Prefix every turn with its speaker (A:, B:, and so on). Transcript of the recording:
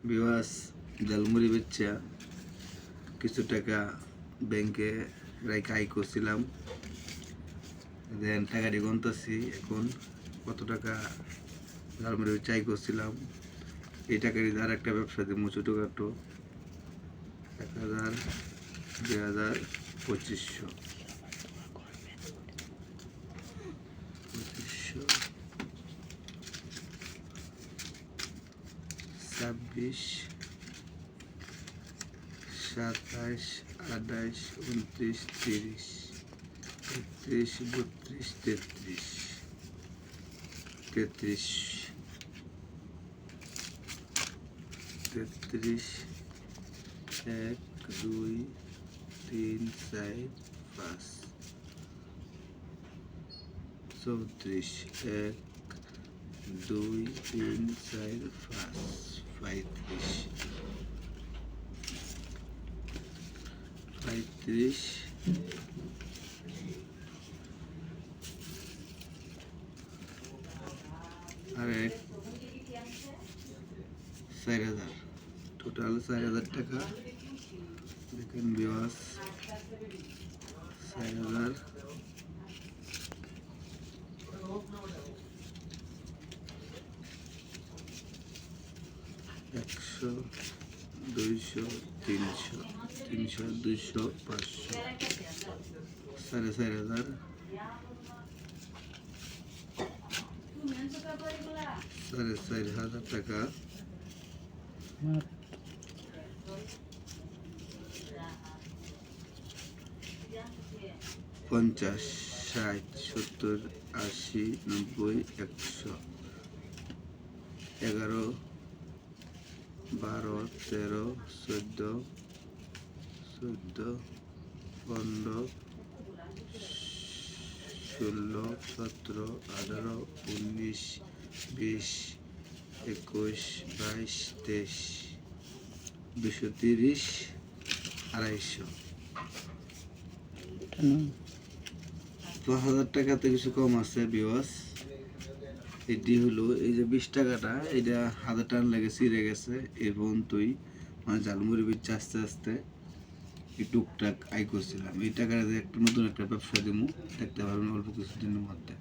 A: বিবাস জালমুড়ি বেচা কিছু টাকা ব্যাংকে রাইখা আয় করছিলাম। দেন টাকাটি গণতাছি এখন কত টাকা জালমুড়ি বেচা আয় করছিলাম। এই টাকাটি আর একটা ব্যবসা দিব ছোটোখাটো 1000, 2000, 2500, 26, 27, 28, 29, 30, 31, 32, 33, 33, 33, 1, 2, 3, 4, 5, 34, 1, 2, 3, 4, 5, 35, 35, আর 4000, টোটাল 4000 টাকা। দেখেন বিবাস 4000, 100, 200, 300, 300, 200, 500, 4500, 4500 টাকা। 50, 60, 70, 80, 90, 100, 11, 12, 13, 14, 15, 16, 17, 18, 19, 20, 21, 22, 23, 230, 250। 1000 টাকাতে কিছু কম আছে বিওয়াস। এটি হলো এই যে 20 টাকাটা, এটা 1000 টাকা লেগে ছিঁড়ে গেছে। এর পর্যন্তই মানে ঝালমুড়ি বেচে আস্তে আস্তে এই টুকটাক আয় করছিলাম। এই টাকাটা দিয়ে একটা নতুন একটা ব্যবসা দিব, দেখতে পারবেন অল্প কিছুদিনের মধ্যে।